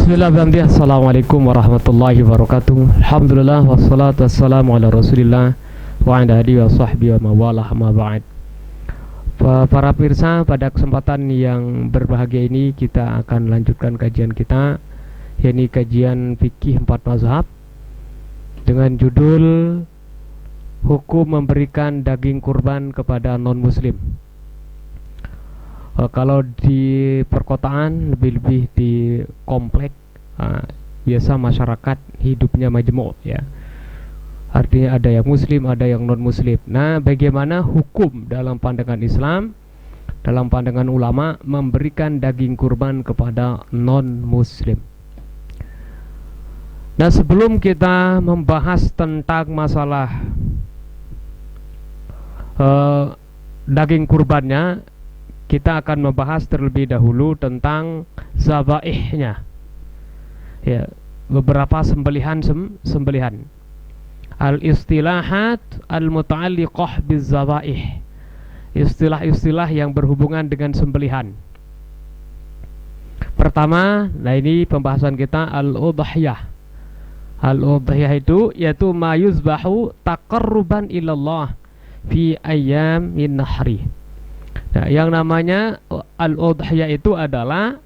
Bismillahirrahmanirrahim. Assalamualaikum warahmatullahi wabarakatuh. Alhamdulillah wassalatu wassalamu ala Rasulillah wa ala alihi wa sahbihi wa mawalah ma ba'd. Para pemirsa, pada kesempatan yang berbahagia ini kita akan lanjutkan kajian kita, yakni kajian fikih 4 mazhab dengan judul Hukum memberikan daging kurban kepada non-muslim. Kalau di perkotaan, lebih-lebih di komplek, biasa masyarakat hidupnya majmuk, ya. Artinya ada yang muslim, ada yang non muslim. Nah, bagaimana hukum dalam pandangan Islam, dalam pandangan ulama, memberikan daging kurban kepada non muslim? Nah, sebelum kita membahas tentang masalah daging kurbannya, kita akan membahas terlebih dahulu tentang zabaihnya, ya, beberapa sembelihan. Al-istilahat al-muta'alliqah biz-zabaih, istilah-istilah yang berhubungan dengan sembelihan. Pertama, nah ini pembahasan kita, al-udhiyah. Al-udhiyah itu yaitu ma yuzbahu taqarruban ilallah fi ayyamin nahri. Nah, yang namanya al-udhiyah itu adalah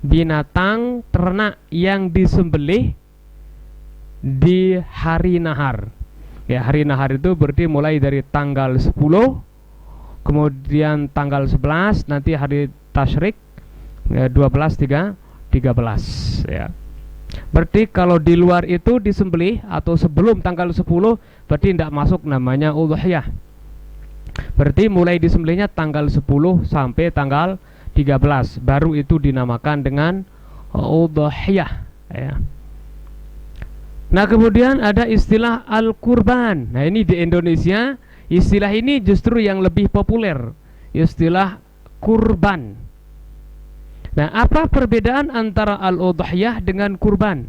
binatang ternak yang disembelih di hari nahar. Ya, hari nahar itu berarti mulai dari tanggal 10, kemudian tanggal 11, nanti hari tasyrik, ya, 12, 13, ya. Berarti kalau di luar itu disembelih atau sebelum tanggal 10, berarti tidak masuk namanya udhiyah. Berarti mulai disembelihnya tanggal 10 sampai tanggal 13, baru itu dinamakan dengan udhiyah, ya. Nah, kemudian ada istilah al-kurban. Nah, ini di Indonesia istilah ini justru yang lebih populer, istilah kurban. Nah, apa perbedaan antara al-udhiyah dengan kurban?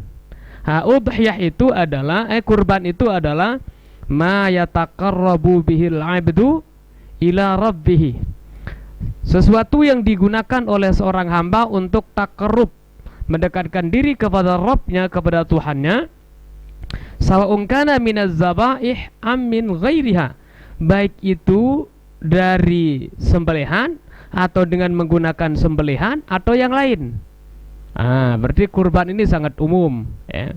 Udhiyah itu adalah kurban itu adalah ma yataqarrabu bihil 'abdu ila rabbih, sesuatu yang digunakan oleh seorang hamba untuk takarrub, mendekatkan diri kepada Rabbnya, kepada Tuhannya. Sawa'un kana minaz zabaih am min ghairiha, baik itu dari sembelihan atau dengan menggunakan sembelihan atau yang lain. Berarti kurban ini sangat umum, ya.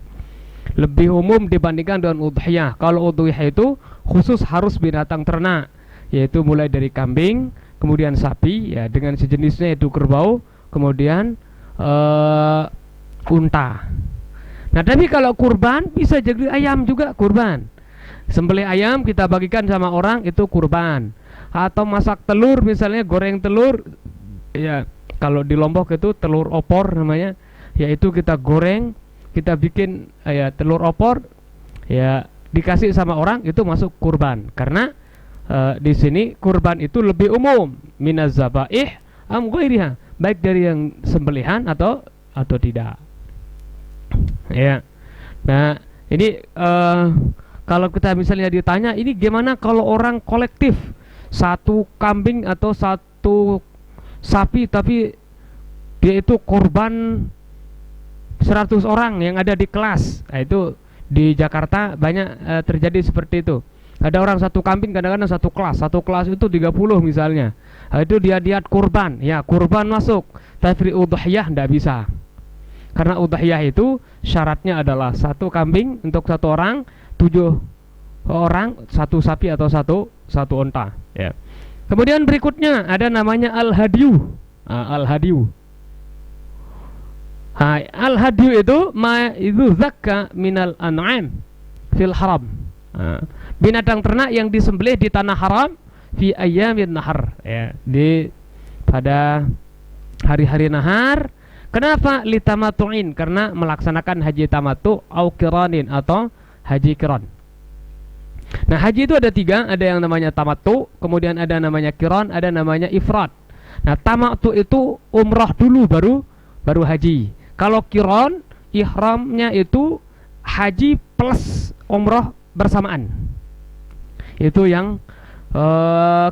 Lebih umum dibandingkan dengan udhiyah. Kalau udhiyah itu khusus harus binatang ternak, yaitu mulai dari kambing, kemudian sapi, ya, dengan sejenisnya yaitu kerbau, kemudian unta. Nah, tapi kalau kurban bisa jadi ayam juga kurban. Sembelih ayam kita bagikan sama orang, itu kurban. Atau masak telur, misalnya goreng telur, ya, kalau di Lombok itu telur opor namanya, yaitu kita goreng, kita bikin, ya, telur opor, ya, dikasih sama orang, itu masuk kurban. Karena di sini kurban itu lebih umum, minaz zabaih am ghairiha, baik dari yang sembelihan atau tidak, ya. Nah, ini kalau kita misalnya ditanya, ini gimana kalau orang kolektif, satu kambing atau satu sapi, tapi dia itu korban 100 orang yang ada di kelas. Nah, itu di Jakarta banyak terjadi seperti itu. Ada orang satu kambing, kadang-kadang satu kelas itu 30 misalnya. Nah, itu dia kurban, ya, kurban masuk. Tapi udhiyah tidak bisa. Karena udhiyah itu syaratnya adalah satu kambing untuk satu orang, 7 orang, satu sapi atau satu unta, ya. Kemudian berikutnya ada namanya al-hadyu. Al-hadyu. Al-hadyu itu ma itu zakka minal an'am fil haram. Binatang ternak yang disembelih di tanah haram fi ayyamin nahar, ya, pada hari-hari nahar. Kenapa? Litamatu'in, karena melaksanakan haji tamattu au qiranin atau haji qiran. Nah, haji itu ada 3, ada yang namanya tamattu, kemudian ada namanya qiran, ada namanya ifrad. Nah, tamattu itu umrah dulu baru haji. Kalau qiran, ihramnya itu haji plus umrah bersamaan. Itu yang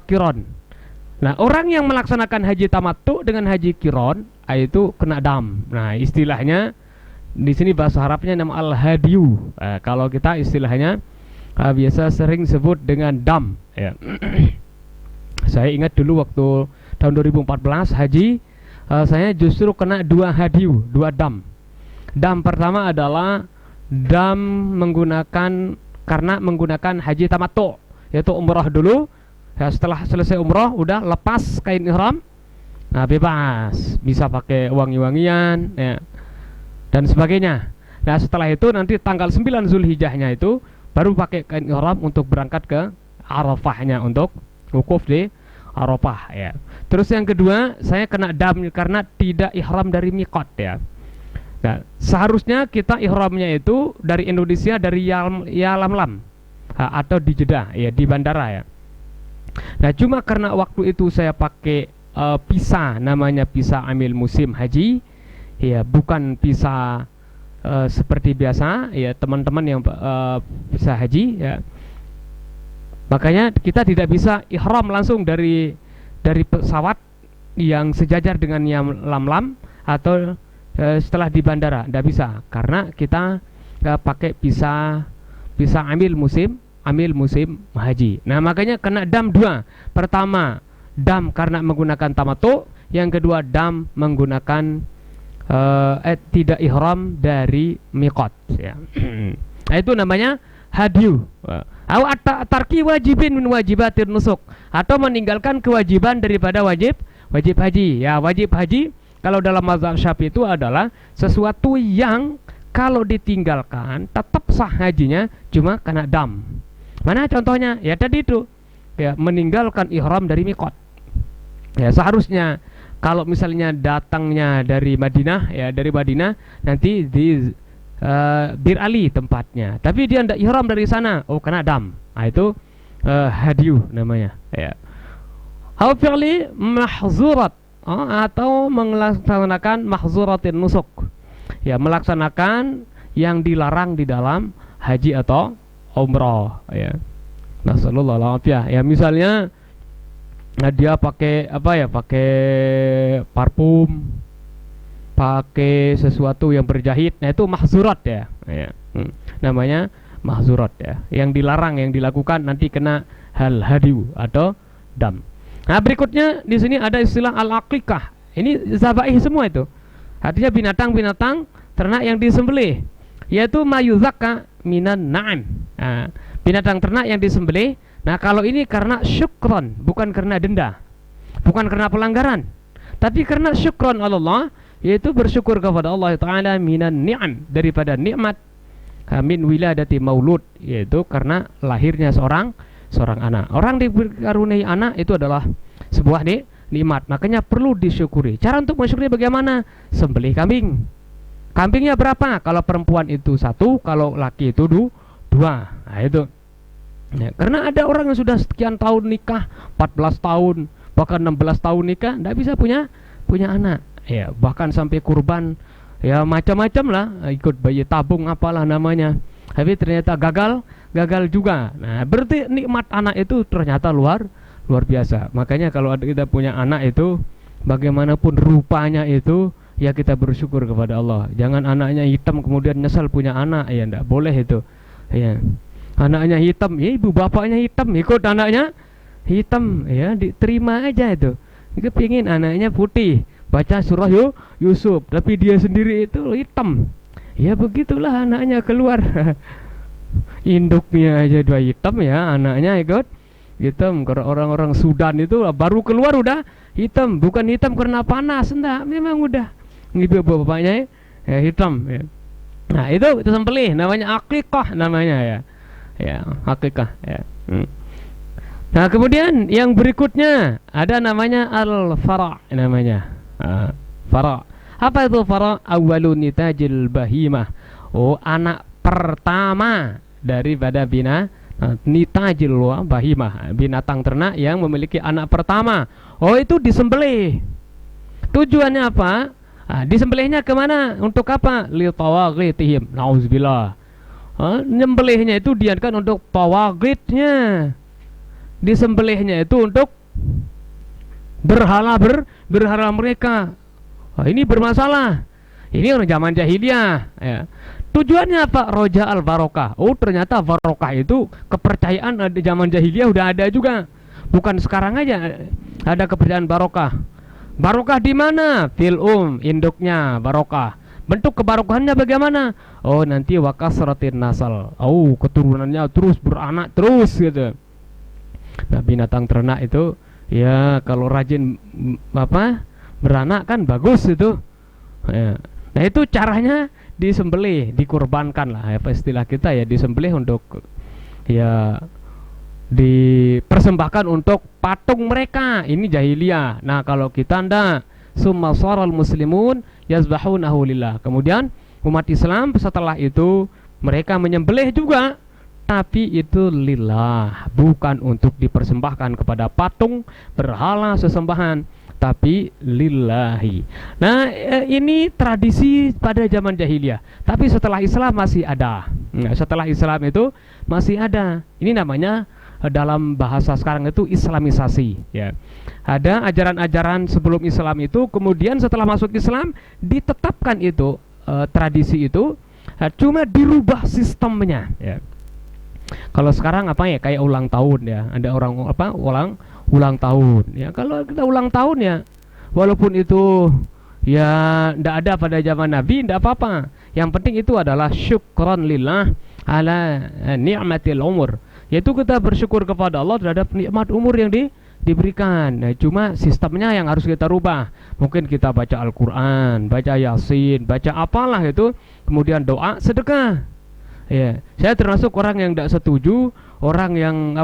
qiran. Nah, orang yang melaksanakan haji tamattu dengan haji qiran, itu kena dam. Nah, istilahnya Di sini bahasa Arabnya nama al-hadiyu. Kalau kita istilahnya biasa sering sebut dengan dam. Ya. Saya ingat dulu waktu tahun 2014 haji, saya justru kena 2 hadiyu, 2 dam. Dam pertama adalah dam karena menggunakan haji tamattu, yaitu umrah dulu. Ya, setelah selesai umrah udah lepas kain ihram, nah bebas, bisa pakai wangi-wangian ya, dan sebagainya. Nah setelah itu nanti tanggal 9 Zulhijjahnya itu baru pakai kain ihram untuk berangkat ke Arafahnya untuk wukuf di Arafah ya. Terus yang kedua saya kena dam karena tidak ihram dari miqat ya. Nah, seharusnya kita ihramnya itu dari Indonesia, dari Yalamlam atau di Jeddah ya, di bandara ya. Nah cuma karena waktu itu saya pakai visa, namanya visa amil musim haji ya, bukan visa seperti biasa ya teman-teman yang visa haji ya, makanya kita tidak bisa ihram langsung dari pesawat yang sejajar dengan Yalamlam atau setelah di bandara, tidak bisa karena kita nggak pakai visa amil musim haji. Nah makanya kena dam 2. Pertama dam karena menggunakan tamattu, yang kedua dam menggunakan tidak ihram dari miqat ya. Nah, itu namanya hadyu. Au tarki wajibin min wajibatir nusuk, atau meninggalkan kewajiban daripada wajib haji ya. Wajib haji kalau dalam mazhab Syafi'i itu adalah sesuatu yang kalau ditinggalkan tetap sah hajinya, cuma kena dam. Mana contohnya? Ya tadi itu ya, meninggalkan ihram dari miqat. Ya seharusnya kalau misalnya datangnya dari Madinah ya, dari Madinah nanti di Bir Ali tempatnya, tapi dia tidak ihram dari sana, oh kena dam. Nah itu hadyu namanya ya. Au fi'li mahzurat, atau melaksanakan mahzuratin nusuk ya, melaksanakan yang dilarang di dalam haji atau umrah ya. Nasallallahu alaihi ya, misalnya dia pakai apa ya, pakai parfum, pakai sesuatu yang berjahit, nah itu mahzurat ya, ya. Namanya mahzurat ya, yang dilarang, yang dilakukan nanti kena hal hadiu atau dam. Nah berikutnya di sini ada istilah al-aqiqah. Ini zabaih semua itu, artinya binatang-binatang ternak yang disembelih, yaitu mayuzakka minan na'am. Nah, binatang ternak yang disembelih. Nah kalau ini karena syukron, bukan karena denda, bukan karena pelanggaran, tapi karena syukron Allah, yaitu bersyukur kepada Allah Ta'ala minan ni'am, daripada nikmat, min wiladati maulud, yaitu karena lahirnya seorang anak. Orang dikaruniai anak itu adalah sebuah nikmat, makanya perlu disyukuri. Cara untuk mensyukuri bagaimana? Sembelih kambing. Kambingnya berapa? Kalau perempuan itu 1, kalau laki itu 2. Nah itu ya, karena ada orang yang sudah sekian tahun nikah, 14 tahun bahkan 16 tahun nikah, tidak bisa punya anak ya, bahkan sampai kurban ya, macam-macam lah, ikut bayi tabung apalah namanya, tapi ternyata gagal juga. Nah berarti nikmat anak itu ternyata luar biasa. Makanya kalau kita punya anak itu bagaimanapun rupanya itu ya, kita bersyukur kepada Allah. Jangan anaknya hitam kemudian nyesal punya anak ya, tidak boleh itu ya. Anaknya hitam ya, ibu bapaknya hitam, ikut anaknya hitam ya, diterima aja itu. Kepingin anaknya putih, baca surah Yusuf, tapi dia sendiri itu hitam ya, begitulah anaknya keluar. Induknya aja 2 hitam ya, anaknya ikut hitam. Karena orang-orang Sudan itu baru keluar udah hitam, bukan hitam karena panas, enggak, memang udah ibu bapaknya ya hitam ya. Nah itu sembelih, namanya aqiqah namanya ya. Ya, aqiqah ya. Nah kemudian yang berikutnya ada namanya al-fara' namanya. Fara'. Apa itu fara'? Awwalun nitajil bahimah. Oh, anak pertama daripada nitajil bahimah, binatang ternak yang memiliki anak pertama. Oh itu disembelih. Tujuannya apa? Disembelihnya kemana? Untuk apa? Li tawaghitihim. Nauzubillah. Nyembelihnya itu diadakan untuk tawaghitnya. Disembelihnya itu untuk berhala mereka. Ini bermasalah. Ini orang zaman jahiliyah ya. Tujuannya apa? Roja al barokah. Oh, ternyata barokah itu kepercayaan di zaman jahiliyah udah ada juga. Bukan sekarang aja ada kepercayaan barokah. Barokah di mana? Fil induknya barokah. Bentuk kebarokahannya bagaimana? Oh, nanti wakasratin nasal. Oh, keturunannya terus beranak terus gitu. Nah, binatang ternak itu ya kalau rajin beranak kan bagus itu ya. Nah, itu caranya disembelih, dikurbankan lah apa istilah kita ya, disembelih untuk ya dipersembahkan untuk patung mereka. Ini jahiliyah. Nah, kalau kita ndak, summa saral muslimun yazbahunahu lillah. Kemudian umat Islam setelah itu mereka menyembelih juga, tapi itu lillah, bukan untuk dipersembahkan kepada patung berhala sesembahan, tapi lillahi. Nah, ini tradisi pada zaman jahiliyah. Tapi setelah Islam masih ada. Nah, setelah Islam itu masih ada. Ini namanya dalam bahasa sekarang itu islamisasi ya. Ada ajaran-ajaran sebelum Islam itu, kemudian setelah masuk Islam ditetapkan itu tradisi itu, cuma dirubah sistemnya ya. Kalau sekarang apa ya, kayak ulang tahun ya, ada orang ulang tahun ya. Kalau kita ulang tahun ya, walaupun itu ya ndak ada pada zaman Nabi, ndak apa-apa. Yang penting itu adalah syukron lillah ala ni'matil umur, yaitu kita bersyukur kepada Allah terhadap nikmat umur yang diberikan. Nah, cuma sistemnya yang harus kita rubah. Mungkin kita baca Al-Quran, baca Yasin, baca apalah itu, kemudian doa, sedekah. Ya, saya termasuk orang yang tidak setuju orang yang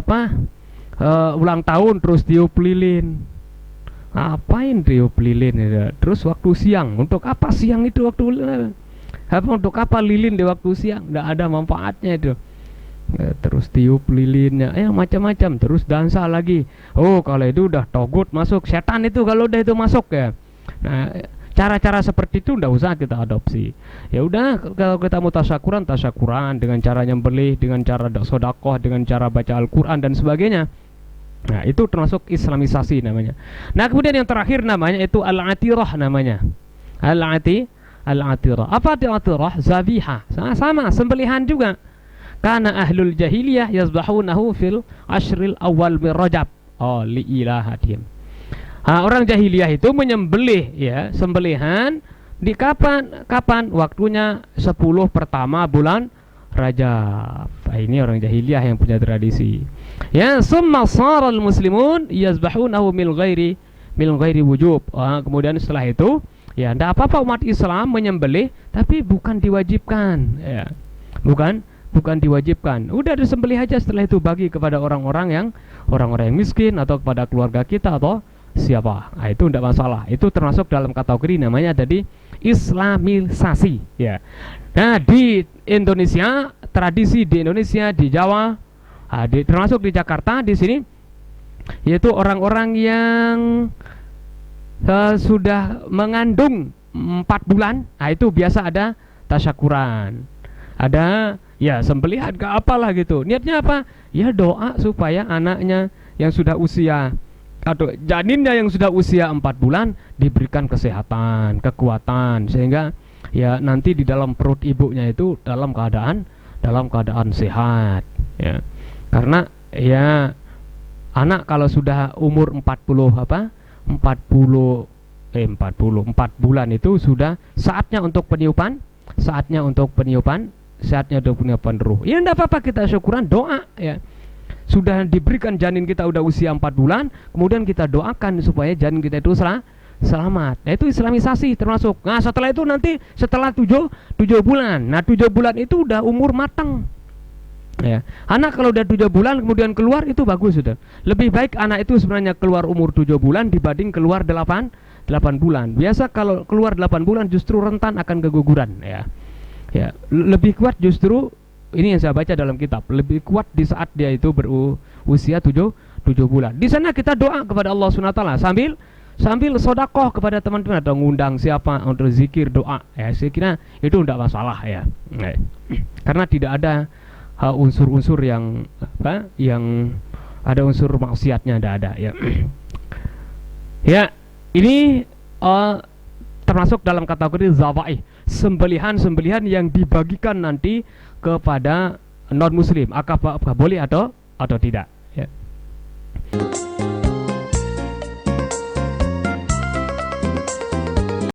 ulang tahun terus tiup lilin. Ngapain tiup lilin ya? Terus waktu siang, untuk apa siang itu waktu untuk apa lilin di waktu siang? Tidak ada manfaatnya itu. Ya, terus tiup lilinnya, macam-macam, terus dansa lagi. Oh, kalau itu udah togut masuk, setan itu kalau udah itu masuk ya. Nah, cara-cara seperti itu ndak usah kita adopsi. Ya udah, kalau kita mau tasyakuran dengan cara nyembelih, dengan cara sedekah, dengan cara baca Al-Qur'an dan sebagainya. Nah, itu termasuk islamisasi namanya. Nah, kemudian yang terakhir namanya itu al-atirah namanya. Al-atirah. Apa al-atirah? Zabihah. Sama, sembelihan juga. Karena ahlul jahiliyah yazbahunahu fil ashril awal min Rajab. Oh, li ilahatihim. Orang jahiliyah itu menyembelih ya, sembelihan di kapan? Waktunya 10 pertama bulan Rajab. Ini orang jahiliyah yang punya tradisi. Ya, summa saral muslimun yazbahunahu min ghairi wujub. Kemudian setelah itu ya enggak apa-apa umat Islam menyembelih, tapi bukan diwajibkan ya. Bukan diwajibkan. Udah disembelih aja, setelah itu bagi kepada orang-orang yang miskin atau kepada keluarga kita atau siapa. Nah, itu tidak masalah. Itu termasuk dalam kategori namanya jadi islamisasi ya. Nah, di Indonesia, tradisi di Indonesia, di Jawa, termasuk di Jakarta di sini, yaitu orang-orang yang sudah mengandung 4 bulan. Nah, itu biasa ada tasyakuran. Ada ya sembelihan ke apalah gitu. Niatnya apa? Ya doa supaya anaknya yang sudah usia atau janinnya yang sudah usia 4 bulan diberikan kesehatan, kekuatan, sehingga ya nanti di dalam perut ibunya itu dalam keadaan sehat ya. Karena ya anak kalau sudah umur 4 bulan itu sudah saatnya untuk peniupan ruh. Ya enggak apa-apa, kita syukuran, doa ya. Sudah diberikan janin kita udah usia 4 bulan, kemudian kita doakan supaya janin kita itu selamat. Nah, itu islamisasi termasuk. Nah, setelah itu nanti setelah 7 bulan. Nah, 7 bulan itu udah umur matang. Ya. Anak kalau udah 7 bulan kemudian keluar itu bagus sudah. Lebih baik anak itu sebenarnya keluar umur 7 bulan dibanding keluar 8 bulan. Biasa kalau keluar 8 bulan justru rentan akan keguguran ya. Ya, lebih kuat justru ini yang saya baca dalam kitab, lebih kuat di saat dia itu berusia 7 bulan. Di sana kita doa kepada Allah SWT sambil sedekah kepada teman-teman atau ngundang siapa untuk zikir doa. Ya, saya kira itu tidak masalah ya. Karena tidak ada unsur-unsur yang ada unsur maksiatnya, tidak ada ya. Ya, ini termasuk dalam kategori zabaih. sembelihan-sembelihan yang dibagikan nanti kepada non muslim, apakah boleh atau tidak.